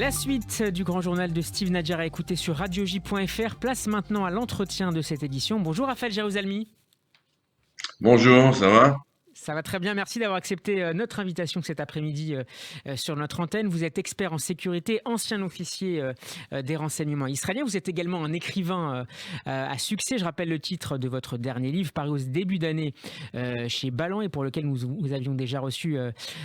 La suite du grand journal de Steve Nadjar à écouter sur radioj.fr. Place maintenant à l'entretien de cette édition. Bonjour Raphaël Jaouzalmi. Bonjour, ça va ? Ça va très bien, merci d'avoir accepté notre invitation cet après-midi sur notre antenne. Vous êtes expert en sécurité, ancien officier des renseignements israéliens. Vous êtes également un écrivain à succès. Je rappelle le titre de votre dernier livre, paru au début d'année chez Ballant et pour lequel nous avions déjà reçu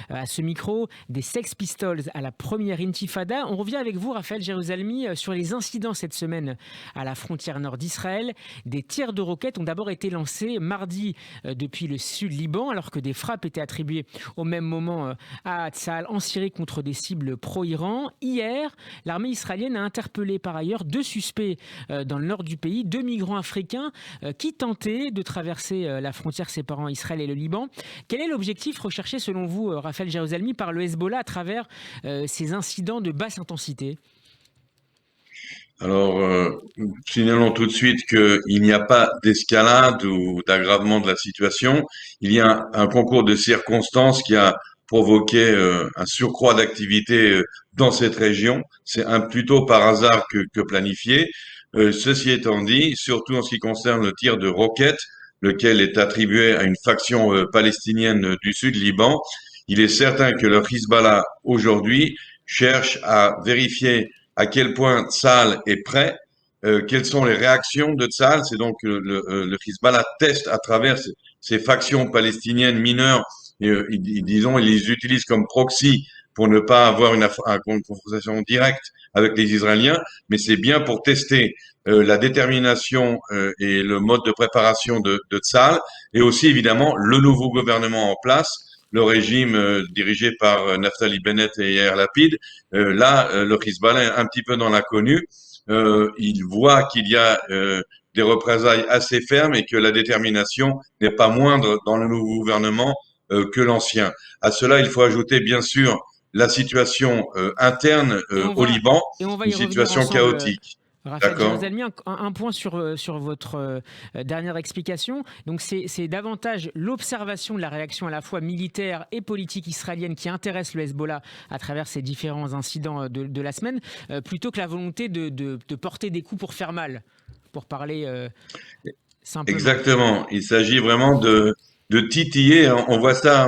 à ce micro, des Sex Pistols à la première intifada. On revient avec vous, Raphaël Jaouzalmi, sur les incidents cette semaine à la frontière nord d'Israël. Des tirs de roquettes ont d'abord été lancés mardi depuis le sud Liban, alors que des frappes étaient attribuées au même moment à Tzahal en Syrie contre des cibles pro-Iran. Hier, l'armée israélienne a interpellé par ailleurs 2 suspects dans le nord du pays, 2 migrants africains qui tentaient de traverser la frontière séparant Israël et le Liban. Quel est l'objectif recherché selon vous, Raphaël Jaouzalmi, par le Hezbollah à travers ces incidents de basse intensité ? Alors, signalons tout de suite qu'il n'y a pas d'escalade ou d'aggravement de la situation. Il y a un concours de circonstances qui a provoqué un surcroît d'activité dans cette région. C'est plutôt par hasard que planifié. Ceci étant dit, surtout en ce qui concerne le tir de roquettes, lequel est attribué à une faction palestinienne du sud Liban, il est certain que le Hezbollah aujourd'hui cherche à vérifier à quel point Tzahal est prêt, quelles sont les réactions de Tzahal. C'est donc le Hezbollah teste à travers ces factions palestiniennes mineures, et, disons, ils les utilisent comme proxy pour ne pas avoir une confrontation directe avec les Israéliens, mais c'est bien pour tester la détermination et le mode de préparation de Tzahal, et aussi évidemment le nouveau gouvernement en place, le régime dirigé par Naftali Bennett et Yair Lapid. Le Hezbollah est un petit peu dans l'inconnu. Il voit qu'il y a des représailles assez fermes et que la détermination n'est pas moindre dans le nouveau gouvernement que l'ancien. À cela, il faut ajouter bien sûr la situation interne au Liban, une situation chaotique. Raphaël Jaouzalmi, un point sur votre dernière explication. Donc c'est davantage l'observation de la réaction à la fois militaire et politique israélienne qui intéresse le Hezbollah à travers ces différents incidents de la semaine, plutôt que la volonté de porter des coups pour faire mal, pour parler simplement. Exactement. Il s'agit vraiment de titiller. On voit ça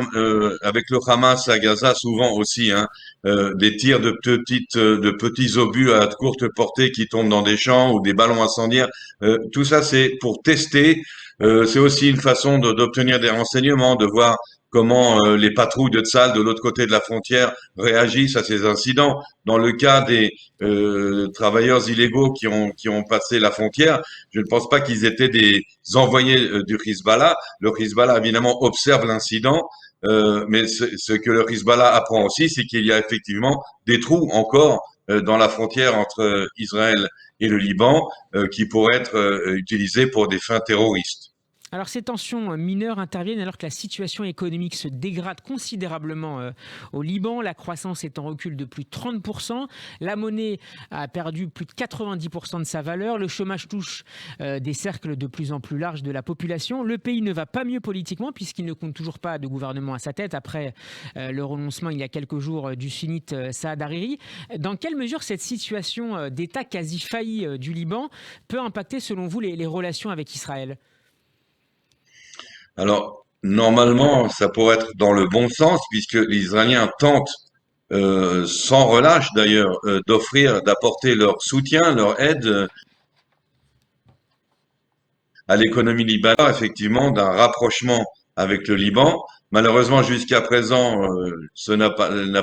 avec le Hamas à Gaza souvent aussi, hein, des tirs de petits obus à courte portée qui tombent dans des champs ou des ballons incendiaires. Tout ça, c'est pour tester. C'est aussi une façon d'obtenir des renseignements, de voir comment les patrouilles de Tsahal de l'autre côté de la frontière réagissent à ces incidents. Dans le cas des travailleurs illégaux qui ont passé la frontière, je ne pense pas qu'ils étaient des envoyés du Hezbollah. Le Hezbollah, évidemment, observe l'incident, mais ce que le Hezbollah apprend aussi, c'est qu'il y a effectivement des trous encore dans la frontière entre Israël et le Liban qui pourraient être utilisés pour des fins terroristes. Alors ces tensions mineures interviennent alors que la situation économique se dégrade considérablement au Liban. La croissance est en recul de plus de 30%. La monnaie a perdu plus de 90% de sa valeur. Le chômage touche des cercles de plus en plus larges de la population. Le pays ne va pas mieux politiquement puisqu'il ne compte toujours pas de gouvernement à sa tête après le renoncement il y a quelques jours du sunnite Saad Hariri. Dans quelle mesure cette situation d'état quasi failli du Liban peut impacter selon vous les relations avec Israël ? Alors, normalement, ça pourrait être dans le bon sens, puisque les Israéliens tentent, sans relâche d'ailleurs, d'apporter leur soutien, leur aide à l'économie libanaise, effectivement, d'un rapprochement avec le Liban. Malheureusement, jusqu'à présent, ce n'a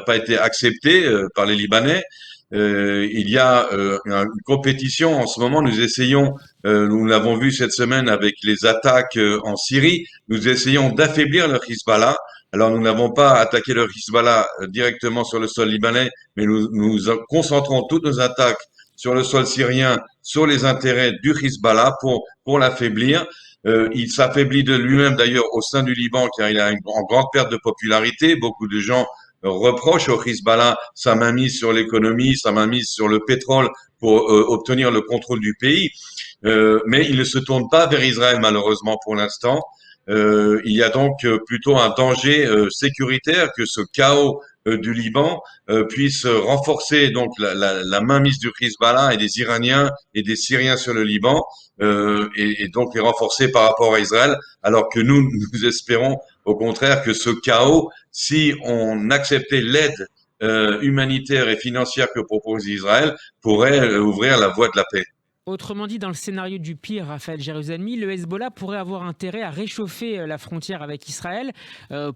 pas été accepté par les Libanais. Il y a une compétition en ce moment. Nous essayons, nous l'avons vu cette semaine avec les attaques en Syrie, nous essayons d'affaiblir le Hezbollah. Alors nous n'avons pas attaqué le Hezbollah directement sur le sol libanais, mais nous concentrons toutes nos attaques sur le sol syrien, sur les intérêts du Hezbollah pour l'affaiblir. Il s'affaiblit de lui-même d'ailleurs au sein du Liban car il a en grande perte de popularité. Beaucoup de gens reproche au Hezbollah sa mainmise sur l'économie, sa mainmise sur le pétrole pour obtenir le contrôle du pays. Mais il ne se tourne pas vers Israël malheureusement pour l'instant. Il y a donc plutôt un danger sécuritaire que ce chaos du Liban puisse renforcer donc la mainmise du Hezbollah et des Iraniens et des Syriens sur le Liban et donc les renforcer par rapport à Israël, alors que nous espérons au contraire que ce chaos, si on acceptait l'aide humanitaire et financière que propose Israël, pourrait ouvrir la voie de la paix. Autrement dit, dans le scénario du pire, Raphaël Jérusalemi, le Hezbollah pourrait avoir intérêt à réchauffer la frontière avec Israël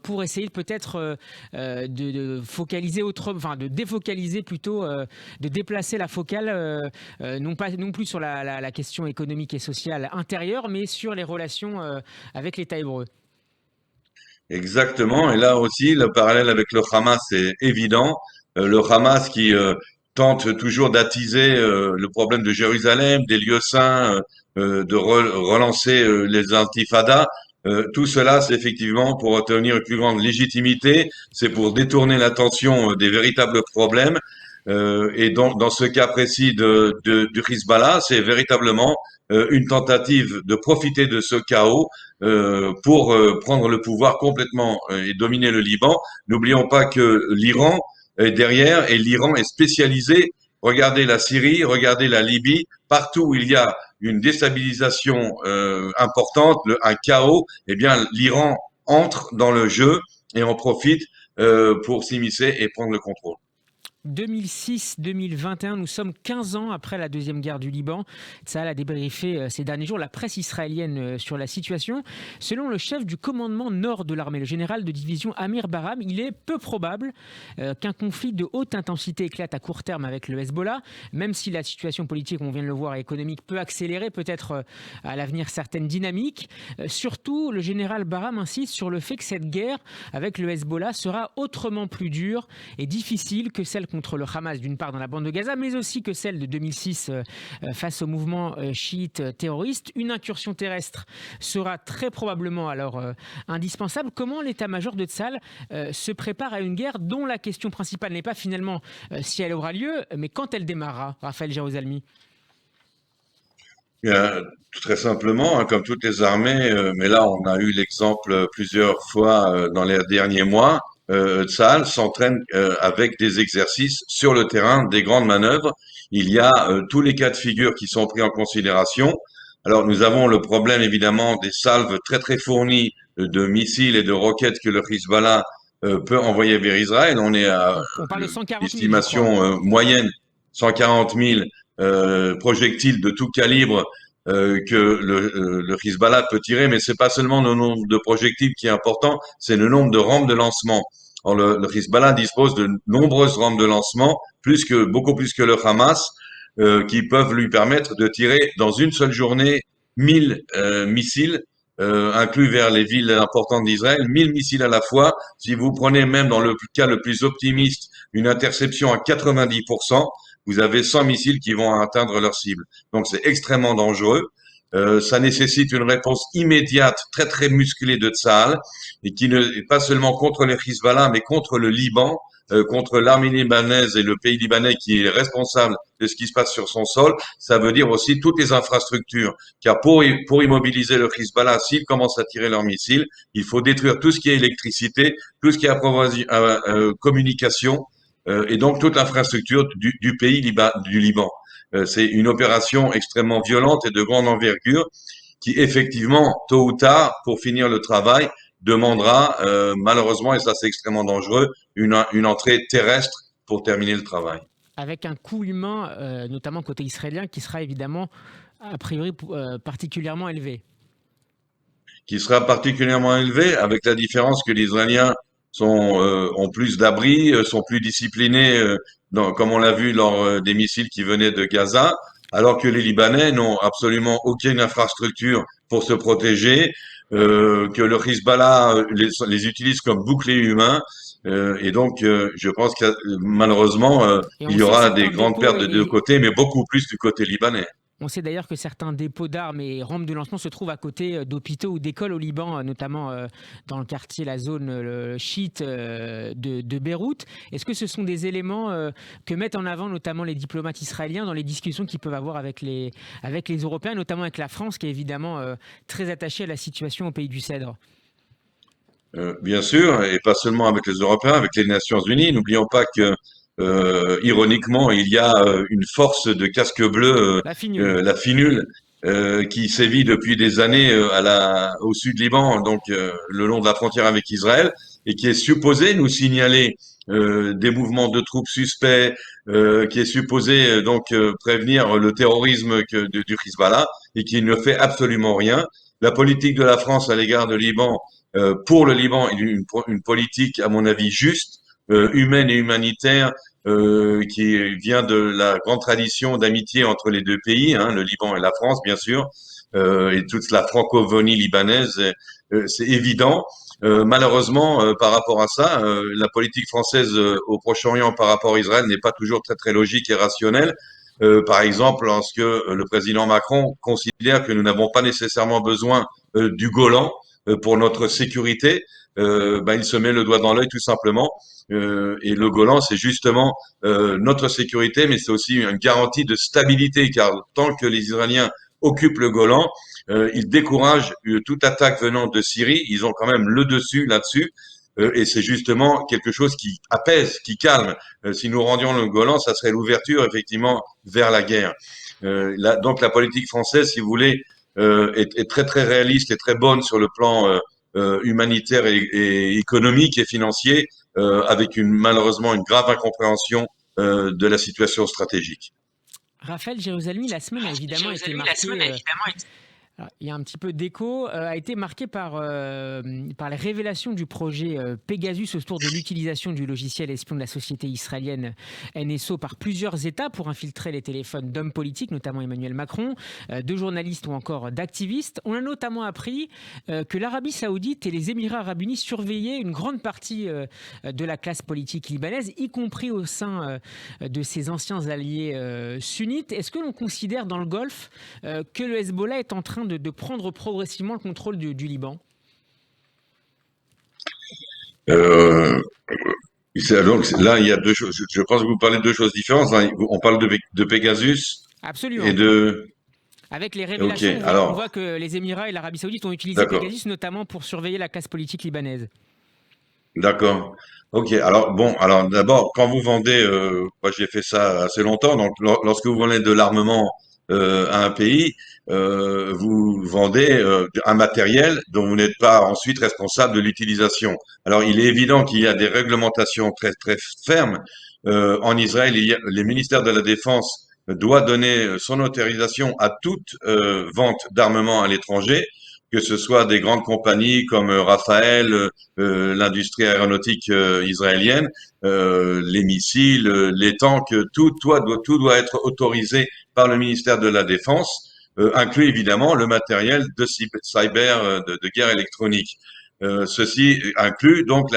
pour essayer peut-être de focaliser enfin de défocaliser plutôt, de déplacer la focale, non plus sur la question économique et sociale intérieure, mais sur les relations avec l'État hébreu. Exactement. Et là aussi, le parallèle avec le Hamas est évident. Le Hamas qui tente toujours d'attiser le problème de Jérusalem, des lieux saints, relancer les intifadas. Tout cela, c'est effectivement pour obtenir une plus grande légitimité, c'est pour détourner l'attention des véritables problèmes. Et donc, dans ce cas précis du Hezbollah, c'est véritablement une tentative de profiter de ce chaos pour prendre le pouvoir complètement et dominer le Liban. N'oublions pas que l'Iran est derrière et l'Iran est spécialisé. Regardez la Syrie, regardez la Libye, partout où il y a une déstabilisation importante, un chaos, eh bien l'Iran entre dans le jeu et en profite pour s'immiscer et prendre le contrôle. 2006-2021, nous sommes 15 ans après la deuxième guerre du Liban. Tsahal a débriefé ces derniers jours la presse israélienne sur la situation. Selon le chef du commandement nord de l'armée, le général de division Amir Baram, il est peu probable qu'un conflit de haute intensité éclate à court terme avec le Hezbollah, même si la situation politique, on vient de le voir, et économique peut accélérer peut-être à l'avenir certaines dynamiques. Surtout, le général Baram insiste sur le fait que cette guerre avec le Hezbollah sera autrement plus dure et difficile que celle contre le Hamas d'une part dans la bande de Gaza, mais aussi que celle de 2006 face au mouvement chiite terroriste. Une incursion terrestre sera très probablement alors indispensable. Comment l'état-major de Tsahal se prépare à une guerre dont la question principale n'est pas finalement si elle aura lieu, mais quand elle démarrera, Raphaël Jérusalemi? Bien, très simplement, hein, comme toutes les armées, mais là on a eu l'exemple plusieurs fois dans les derniers mois, Tsahal s'entraîne avec des exercices sur le terrain, des grandes manœuvres. Il y a tous les cas de figure qui sont pris en considération. Alors nous avons le problème évidemment des salves très très fournies de missiles et de roquettes que le Hezbollah peut envoyer vers Israël. On est à On parle de 140 000, je crois. l'estimation moyenne 140 000 projectiles de tout calibre que le Hezbollah peut tirer, mais c'est pas seulement le nombre de projectiles qui est important, c'est le nombre de rampes de lancement. Alors, le Hezbollah dispose de nombreuses rampes de lancement, beaucoup plus que le Hamas, qui peuvent lui permettre de tirer dans une seule journée 1000 missiles, inclus vers les villes importantes d'Israël, 1000 missiles à la fois. Si vous prenez même dans le cas le plus optimiste une interception à 90%, vous avez 100 missiles qui vont atteindre leur cible. Donc c'est extrêmement dangereux. Ça nécessite une réponse immédiate, très très musclée de Tsahal, et qui n'est pas seulement contre les Hezbollah, mais contre le Liban, contre l'armée libanaise et le pays libanais qui est responsable de ce qui se passe sur son sol. Ça veut dire aussi toutes les infrastructures. Car pour immobiliser le Hezbollah, s'ils commencent à tirer leurs missiles, il faut détruire tout ce qui est électricité, tout ce qui est communication, et donc toute l'infrastructure du pays du Liban. C'est une opération extrêmement violente et de grande envergure qui, effectivement, tôt ou tard, pour finir le travail, demandera, malheureusement, et ça c'est extrêmement dangereux, une entrée terrestre pour terminer le travail. Avec un coût humain, notamment côté israélien, qui sera évidemment, a priori, particulièrement élevé. Qui sera particulièrement élevé, avec la différence que les Israéliens ont plus d'abris, sont plus disciplinés, comme on l'a vu lors des missiles qui venaient de Gaza, alors que les Libanais n'ont absolument aucune infrastructure pour se protéger, que le Hezbollah les utilise comme bouclier humain. Et donc, je pense que malheureusement, Et il on y sait que aura des certains grandes dépôts pertes de deux côtés, mais beaucoup plus du côté libanais. On sait d'ailleurs que certains dépôts d'armes et rampes de lancement se trouvent à côté d'hôpitaux ou d'écoles au Liban, notamment dans le quartier, la zone chiite de Beyrouth. Est-ce que ce sont des éléments que mettent en avant notamment les diplomates israéliens dans les discussions qu'ils peuvent avoir avec les Européens, notamment avec la France, qui est évidemment très attachée à la situation au pays du Cèdre? Bien sûr, et pas seulement avec les Européens, avec les Nations Unies. N'oublions pas que, ironiquement, il y a une force de casque bleu, La finule. la FINUL, qui sévit depuis des années au sud Liban, donc le long de la frontière avec Israël, et qui est supposée nous signaler des mouvements de troupes suspects, qui est supposé prévenir le terrorisme du Hezbollah, et qui ne fait absolument rien. La politique de la France à l'égard de Liban pour le Liban, une politique, à mon avis, juste, humaine et humanitaire, qui vient de la grande tradition d'amitié entre les deux pays, hein, le Liban et la France, bien sûr, et toute la francophonie libanaise, c'est évident. Malheureusement, par rapport à ça, la politique française au Proche-Orient par rapport à Israël n'est pas toujours très très logique et rationnelle. Par exemple, lorsque le président Macron considère que nous n'avons pas nécessairement besoin du Golan pour notre sécurité, il se met le doigt dans l'œil tout simplement. Et le Golan, c'est justement notre sécurité, mais c'est aussi une garantie de stabilité, car tant que les Israéliens occupent le Golan, ils découragent toute attaque venant de Syrie. Ils ont quand même le dessus là-dessus. Et c'est justement quelque chose qui apaise, qui calme. Si nous rendions le Golan, ça serait l'ouverture effectivement vers la guerre. Donc la politique française, si vous voulez, est très très réaliste et très bonne sur le plan humanitaire et économique et financier, avec malheureusement une grave incompréhension de la situation stratégique. Raphaël Jérusalemi, la semaine a évidemment été marquée. Alors, il y a un petit peu d'écho, a été marqué par les révélations du projet Pegasus autour de l'utilisation du logiciel espion de la société israélienne NSO par plusieurs États pour infiltrer les téléphones d'hommes politiques, notamment Emmanuel Macron, de journalistes ou encore d'activistes. On a notamment appris que l'Arabie Saoudite et les Émirats Arabes Unis surveillaient une grande partie de la classe politique libanaise, y compris au sein de ses anciens alliés sunnites. Est-ce que l'on considère dans le Golfe que le Hezbollah est en train de prendre progressivement le contrôle du Liban? Euh, donc là, il y a deux choses. Je pense que vous parlez de deux choses différentes. Hein. On parle de Pegasus et Absolument. de. Avec les Ok, révélations, on alors, voit que les Émirats et l'Arabie Saoudite ont utilisé d'accord, Pegasus notamment pour surveiller la classe politique libanaise. d'accord. Ok, alors bon, alors d'abord, quand vous vendez, moi j'ai fait ça assez longtemps, donc lorsque vous vendez de l'armement à un pays, vous vendez un matériel dont vous n'êtes pas ensuite responsable de l'utilisation. Alors il est évident qu'il y a des réglementations très très fermes. En Israël, les ministères de la Défense doivent donner son autorisation à toute vente d'armement à l'étranger, que ce soit des grandes compagnies comme Rafael, l'industrie aéronautique israélienne, les missiles, les tanks, tout doit être autorisé par le ministère de la Défense, inclus évidemment le matériel de cyber, de guerre électronique. Ceci inclut donc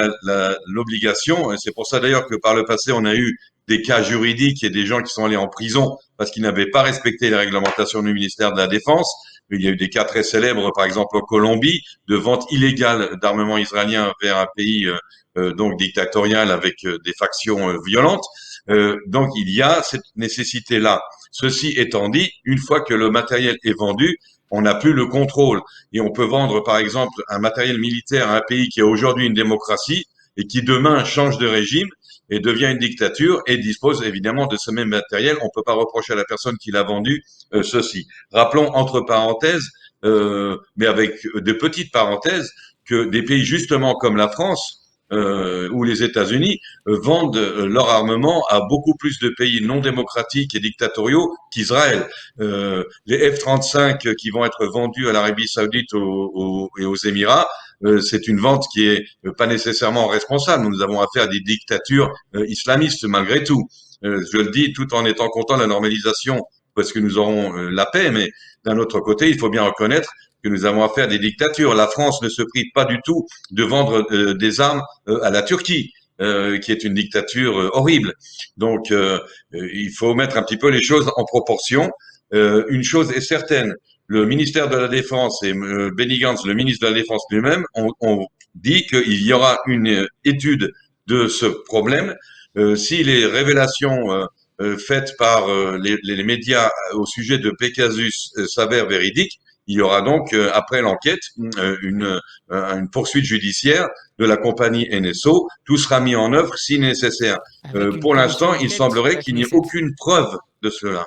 l'obligation, et c'est pour ça d'ailleurs que par le passé on a eu des cas juridiques et des gens qui sont allés en prison parce qu'ils n'avaient pas respecté les réglementations du ministère de la Défense. Il y a eu des cas très célèbres, par exemple en Colombie, de vente illégale d'armement israélien vers un pays donc dictatorial avec des factions violentes. Donc il y a cette nécessité-là. Ceci étant dit, une fois que le matériel est vendu, on n'a plus le contrôle. Et on peut vendre, par exemple, un matériel militaire à un pays qui est aujourd'hui une démocratie et qui demain change de régime et devient une dictature et dispose évidemment de ce même matériel. On ne peut pas reprocher à la personne qui l'a vendu ceci. Rappelons entre parenthèses, mais avec de petites parenthèses, que des pays justement comme la France ou les États-Unis vendent leur armement à beaucoup plus de pays non démocratiques et dictatoriaux qu'Israël. Les F-35 qui vont être vendus à l'Arabie Saoudite et aux Émirats, c'est une vente qui est pas nécessairement responsable. Nous avons affaire à des dictatures islamistes malgré tout. Je le dis tout en étant content de la normalisation parce que nous aurons la paix, mais d'un autre côté, il faut bien reconnaître que nous avons affaire à des dictatures. La France ne se prive pas du tout de vendre des armes à la Turquie, qui est une dictature horrible. Donc, il faut mettre un petit peu les choses en proportion. Une chose est certaine, le ministère de la Défense et Benny Gantz, le ministre de la Défense lui-même, ont dit qu'il y aura une étude de ce problème. Si les révélations faites par les médias au sujet de Pegasus s'avèrent véridiques, il y aura donc, après l'enquête, une poursuite judiciaire de la compagnie NSO. Tout sera mis en œuvre si nécessaire. avec une Pour commission l'instant, il d'enquête de semblerait la qu'il n'y ait Knesset. aucune preuve de cela.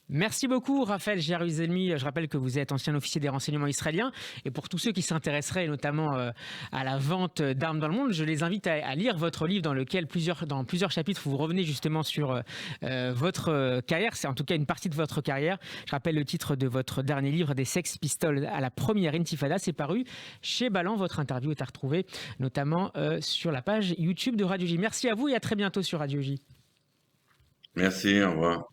Merci beaucoup, Raphaël Jérusalemi. Je rappelle que vous êtes ancien officier des renseignements israéliens. Et pour tous ceux qui s'intéresseraient notamment à la vente d'armes dans le monde, je les invite à lire votre livre dans lequel dans plusieurs chapitres, vous revenez justement sur votre carrière. C'est en tout cas une partie de votre carrière. Je rappelle le titre de votre dernier livre, Des Sex Pistols à la première intifada. C'est paru chez Ballant. Votre interview est à retrouver notamment sur la page YouTube de Radio J. Merci à vous et à très bientôt sur Radio J. Merci, au revoir.